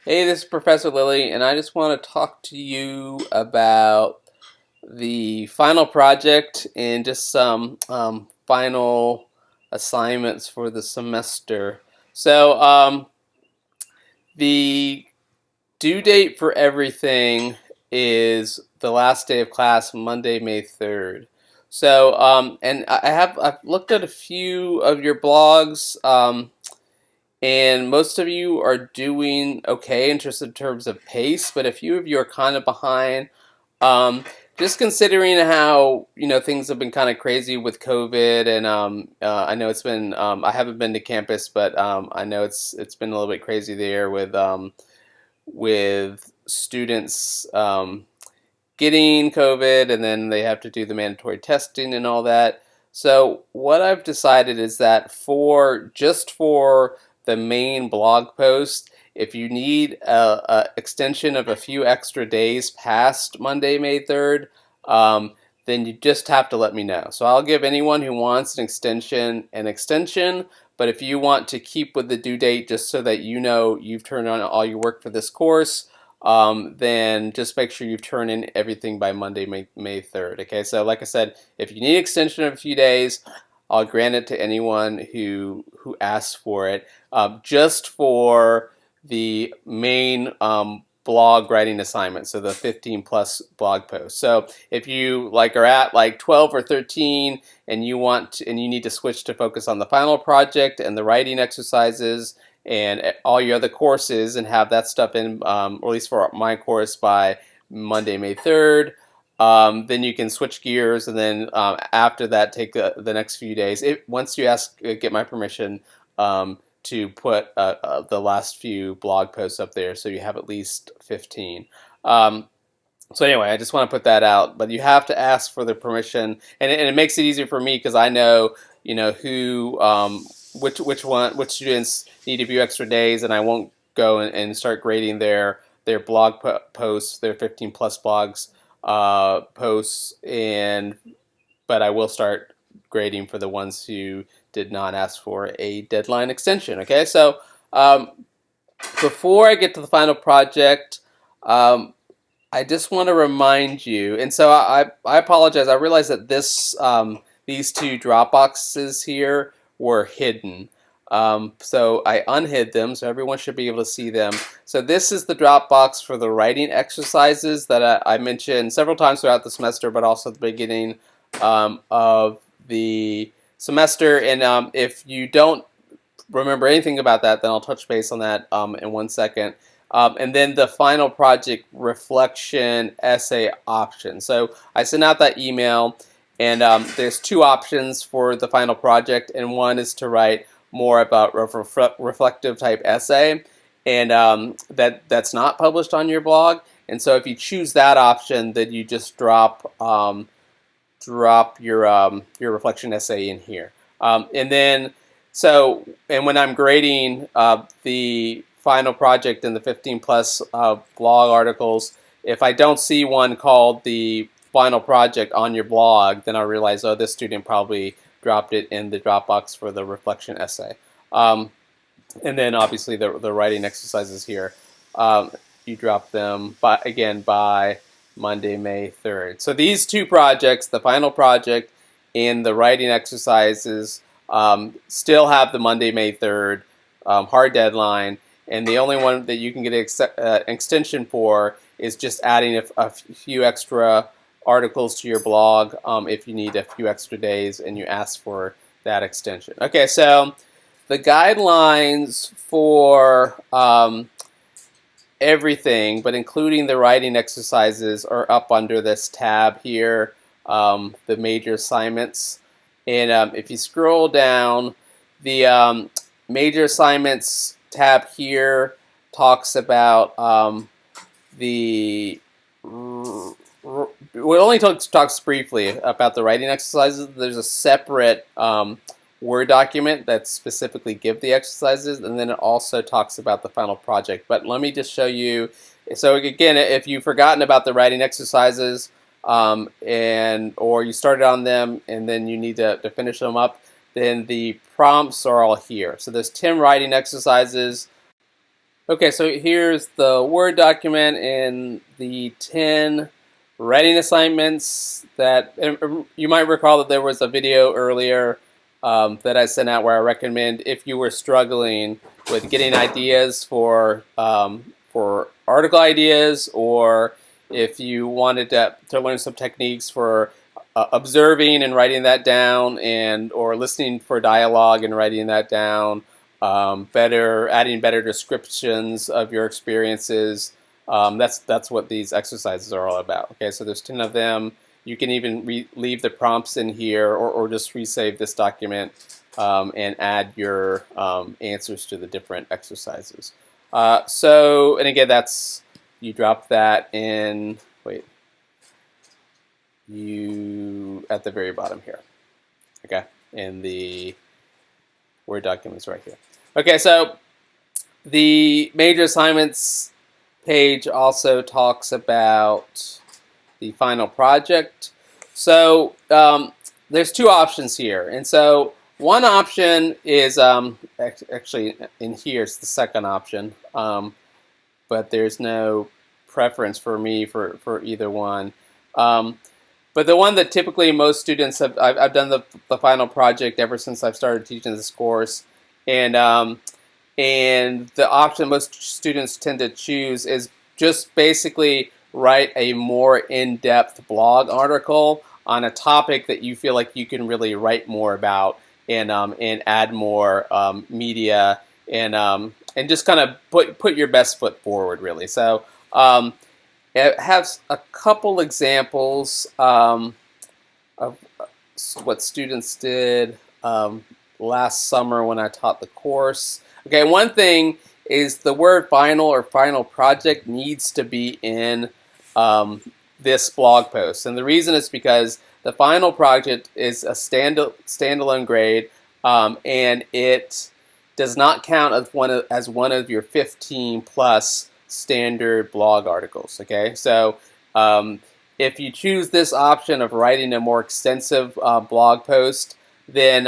Hey, this is Professor Lilly, and I just want to talk to you about the final project and just some final assignments for the semester. The due date for everything is the last day of class, Monday, May 3rd. And I've looked at a few of your blogs. And most of you are doing okay in terms of pace, but a few of you are kind of behind. Um, just considering how things have been kind of crazy with COVID, and I know it's been I haven't been to campus, but I know it's been a little bit crazy there with students getting COVID, and then they have to do the mandatory testing and all that. So what I've decided is that for the main blog post, if you need a extension of a few extra days past Monday, May 3rd, then you just have to let me know. So I'll give anyone who wants an extension, but if you want to keep with the due date just so that you know you've turned on all your work for this course, then just make sure you turn in everything by Monday, May 3rd. Okay, so like I said, if you need extension of a few days, I'll grant it to anyone who asks for it, just for the main blog writing assignment, so the 15 plus blog posts. So if you are at like 12 or 13 and you need to switch to focus on the final project and the writing exercises and all your other courses and have that stuff in, or at least for my course, by Monday, May 3rd, then you can switch gears, and then after that, take the next few days. Once you get my permission to put the last few blog posts up there, so you have at least 15. So anyway, I just want to put that out, but you have to ask for the permission, and it makes it easier for me because I know who which students need a few extra days, and I won't go and start grading their blog posts, their 15 plus blogs posts, but I will start grading for the ones who did not ask for a deadline extension. Okay, so before I get to the final project, I just want to remind you, and so I apologize. I realize that these two drop boxes here were hidden. So I unhid them, so everyone should be able to see them. So this is the drop box for the writing exercises that I mentioned several times throughout the semester, but also at the beginning of the semester. And if you don't remember anything about that, then I'll touch base on that in 1 second. And then the final project reflection essay option. So I sent out that email, and there's two options for the final project, and one is to write more about reflective type essay, and that's not published on your blog. And so if you choose that option, then you just drop your reflection essay in here, and when I'm grading the final project and the 15 plus blog articles, if I don't see one called the final project on your blog, then I realize, oh, this student probably dropped it in the Dropbox for the reflection essay. And then obviously the writing exercises here, you drop them by Monday, May 3rd. So these two projects, the final project and the writing exercises, still have the Monday, May 3rd hard deadline, and the only one that you can get an extension for is just adding a few extra articles to your blog if you need a few extra days and you ask for that extension. Okay, so the guidelines for everything, but including the writing exercises, are up under this tab here, the major assignments. And if you scroll down, the major assignments tab here talks about it only talks briefly about the writing exercises. There's a separate Word document that specifically give the exercises, and then it also talks about the final project. But let me just show you. So again, if you've forgotten about the writing exercises, or you started on them and then you need to finish them up, then the prompts are all here. So there's 10 writing exercises. Okay, so here's the Word document and the 10 writing assignments that you might recall that there was a video earlier that I sent out where I recommend if you were struggling with getting ideas for article ideas, or if you wanted to learn some techniques for observing and writing that down, and or listening for dialogue and writing that down, adding better descriptions of your experiences. That's what these exercises are all about. Okay, so there's 10 of them. You can even leave the prompts in here, or just resave this document and add your answers to the different exercises. And again, you drop that in. Wait, at the very bottom here. Okay, in the Word documents right here. Okay, so the major assignments page also talks about the final project. So there's two options here. And so one option is, actually in here it's the second option, but there's no preference for me for either one. But the one that typically most students have, I've done the final project ever since I've started teaching this course, and the option most students tend to choose is just basically write a more in-depth blog article on a topic that you feel like you can really write more about, and add more media, and just kind of put your best foot forward, really. So it has a couple examples of what students did last summer when I taught the course. Okay, one thing is the word final or final project needs to be in this blog post. And the reason is because the final project is a standalone grade, and it does not count as one of your 15 plus standard blog articles. Okay, so if you choose this option of writing a more extensive blog post, then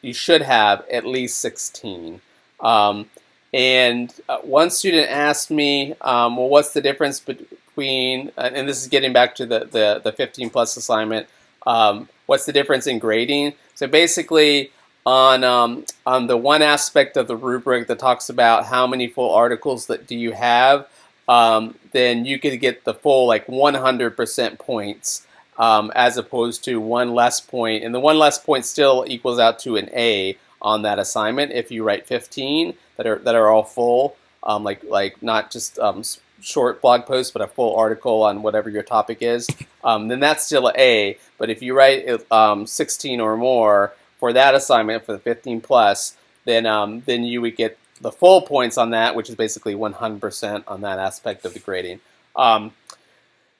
you should have at least 16. And one student asked me, well, what's the difference between, and this is getting back to the 15 plus assignment, what's the difference in grading? So basically, on the one aspect of the rubric that talks about how many full articles that do you have, then you could get the full 100% points, as opposed to one less point, and the one less point still equals out to an A on that assignment if you write 15 that are all full, like not just short blog posts, but a full article on whatever your topic is, then that's still an A. But if you write 16 or more for that assignment, for the 15 plus, then you would get the full points on that, which is basically 100% on that aspect of the grading.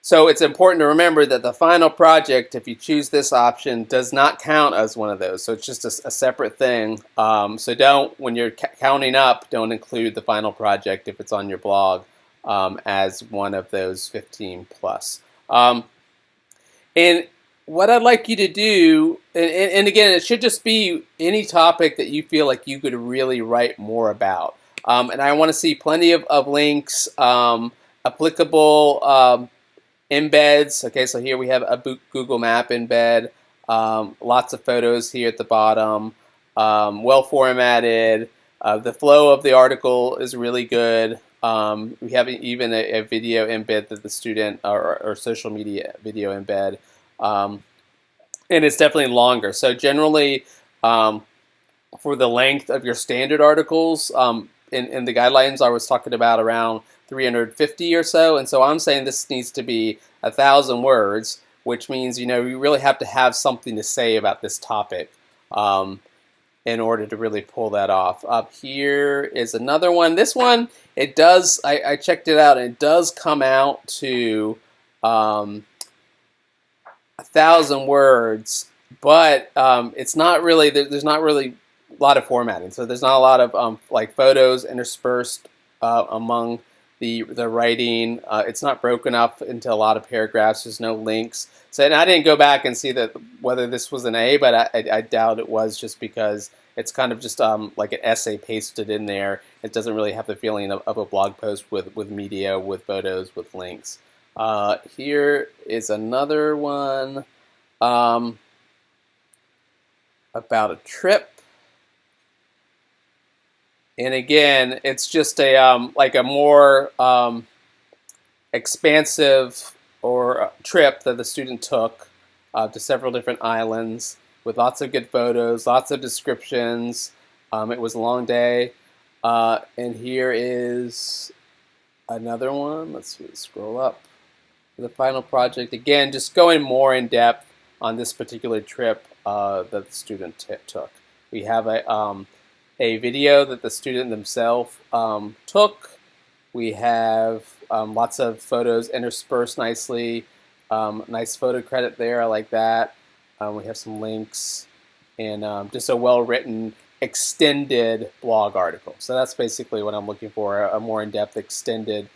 So it's important to remember that the final project, if you choose this option, does not count as one of those. So it's just a separate thing. So when you're counting up, don't include the final project if it's on your blog as one of those 15 plus. And what I'd like you to do, and again, it should just be any topic that you feel like you could really write more about. And I want to see plenty of links, applicable embeds. Okay, so here we have a Google Map embed, lots of photos here at the bottom, well formatted. The flow of the article is really good. We have even a video embed that the student, or social media video embed. And it's definitely longer. So generally, for the length of your standard articles, in the guidelines I was talking about around 350 or so, and so I'm saying this needs to be 1,000 words, which means you really have to have something to say about this topic in order to really pull that off. Up here is another one. This one, it does. I checked it out, and it does come out to 1,000 words, but it's not really. There's not really a lot of formatting, so there's not a lot of photos interspersed among the writing. It's not broken up into a lot of paragraphs. There's no links. So, and I didn't go back and see that whether this was an A, but I doubt it was, just because it's kind of just like an essay pasted in there. It doesn't really have the feeling of a blog post with media, with photos, with links. Here is another one about a trip. And again, it's just a like a more expansive or trip that the student took to several different islands with lots of good photos, lots of descriptions. It was a long day. And here is another one. Let's see, scroll up. The final project, again, just going more in depth on this particular trip that the student took. We have a video that the student themselves took. We have lots of photos interspersed nicely. Nice photo credit there, I like that. We have some links and just a well-written, extended blog article. So that's basically what I'm looking for, a more in-depth, extended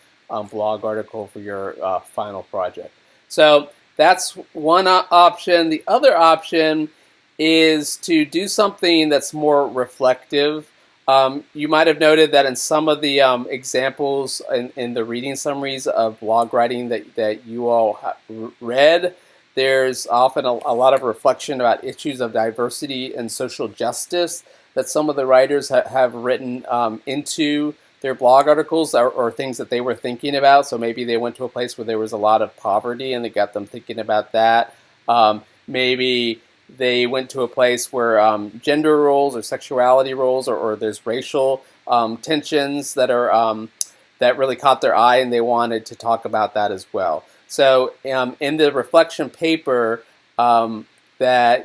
blog article for your final project. So that's one option. The other option is to do something that's more reflective. You might have noted that in some of the examples in the reading summaries of blog writing that you all read, there's often a lot of reflection about issues of diversity and social justice that some of the writers have written into their blog articles, or things that they were thinking about. So maybe they went to a place where there was a lot of poverty and it got them thinking about that. Maybe they went to a place where gender roles or sexuality roles or there's racial tensions that are that really caught their eye, and they wanted to talk about that as well. So in the reflection paper, and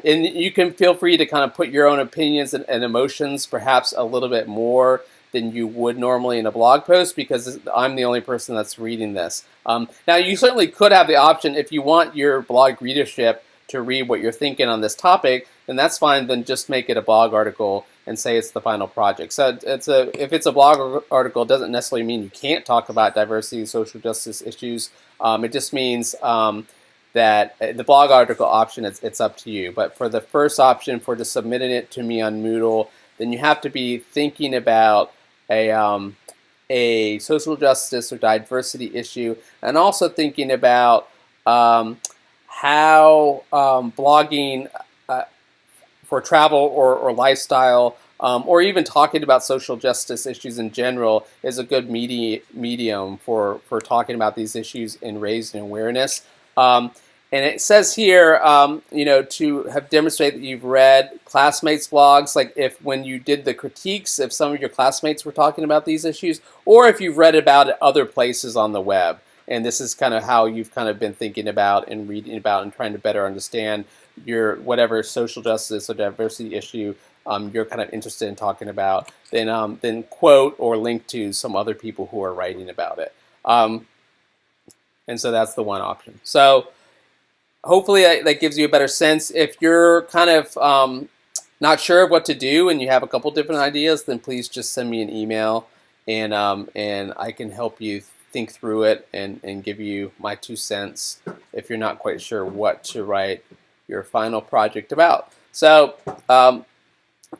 you can feel free to kind of put your own opinions and emotions perhaps a little bit more than you would normally in a blog post, because I'm the only person that's reading this. Now, you certainly could have the option, if you want your blog readership to read what you're thinking on this topic, then that's fine. Then just make it a blog article and say it's the final project. So if it's a blog article, it doesn't necessarily mean you can't talk about diversity and social justice issues. It just means that the blog article option, it's up to you. But for the first option, for just submitting it to me on Moodle, then you have to be thinking about a social justice or diversity issue, and also thinking about how blogging for travel or lifestyle, or even talking about social justice issues in general, is a good medium for talking about these issues and raising awareness. And it says here, to have demonstrated that you've read classmates' blogs, like if when you did the critiques, if some of your classmates were talking about these issues, or if you've read about it other places on the web. And this is kind of how you've kind of been thinking about and reading about and trying to better understand your whatever social justice or diversity issue you're kind of interested in talking about. Then quote or link to some other people who are writing about it. And so that's the one option. So hopefully that gives you a better sense. If you're kind of not sure of what to do and you have a couple different ideas, then please just send me an email, and I can help you think through it and give you my 2 cents if you're not quite sure what to write your final project about. So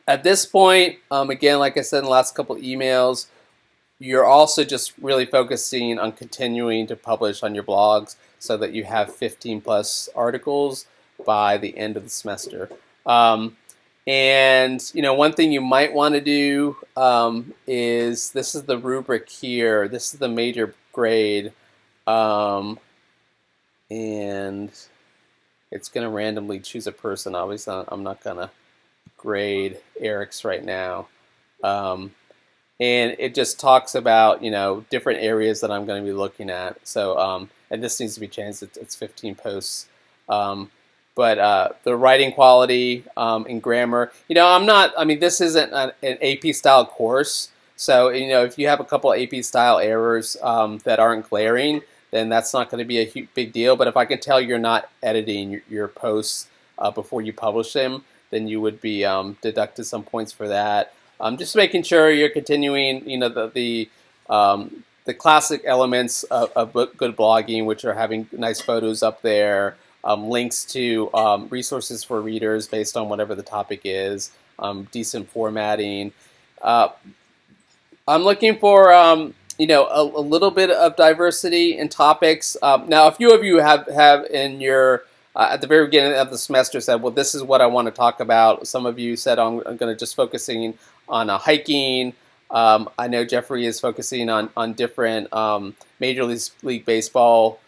at this point, again, like I said in the last couple emails, you're also just really focusing on continuing to publish on your blogs so that you have 15 plus articles by the end of the semester. And one thing you might want to do is, this is the rubric here. This is the major grade, and it's going to randomly choose a person. Obviously, I'm not going to grade Eric's right now. And it just talks about different areas that I'm going to be looking at. So and this needs to be changed. It's 15 posts. But the writing quality and grammar, this isn't an AP style course. So if you have a couple of AP style errors that aren't glaring, then that's not going to be a big deal. But if I can tell you're not editing your posts before you publish them, then you would be deducted some points for that. Just making sure you're continuing, the the classic elements of good blogging, which are having nice photos up there, links to resources for readers based on whatever the topic is, decent formatting. Uh, I'm looking for a little bit of diversity in topics. Now, a few of you have in your at the very beginning of the semester said, well, this is what I want to talk about. Some of you said I'm going to just focusing on hiking. I know Jeffrey is focusing on different Major League Baseball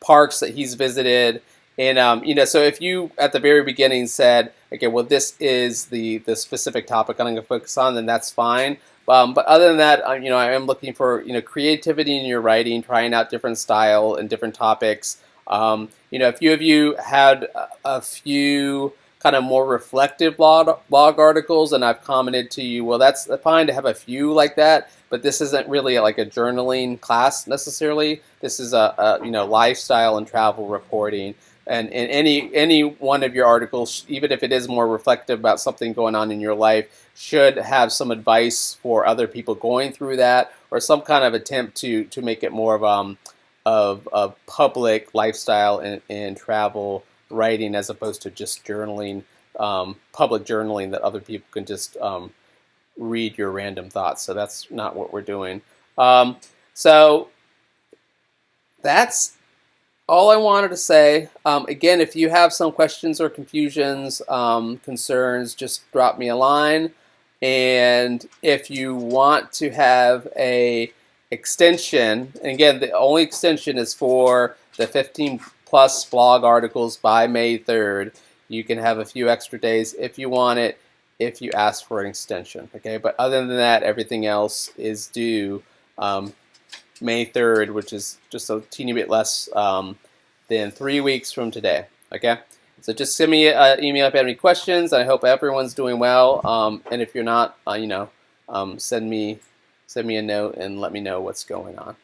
parks that he's visited. And so if you at the very beginning said, okay, well, this is the specific topic I'm going to focus on, then that's fine. But other than that, I am looking for creativity in your writing, trying out different style and different topics. A few of you had a few kind of more reflective blog articles, and I've commented to you, well, that's fine to have a few like that, but this isn't really like a journaling class necessarily. This is a lifestyle and travel reporting. And in any one of your articles, even if it is more reflective about something going on in your life, should have some advice for other people going through that, or some kind of attempt to make it more of public lifestyle and travel writing, as opposed to just journaling, public journaling that other people can just read your random thoughts. So that's not what we're doing. So that's all I wanted to say. Again, if you have some questions or confusions, concerns, just drop me a line. And if you want to have a extension, and again, the only extension is for the 15 plus blog articles by May 3rd. You can have a few extra days if you want it, if you ask for an extension. Okay, but other than that, everything else is due May 3rd, which is just a teeny bit less than 3 weeks from today. Okay, so just send me an email if you have any questions. I hope everyone's doing well. And if you're not, send me a note and let me know what's going on.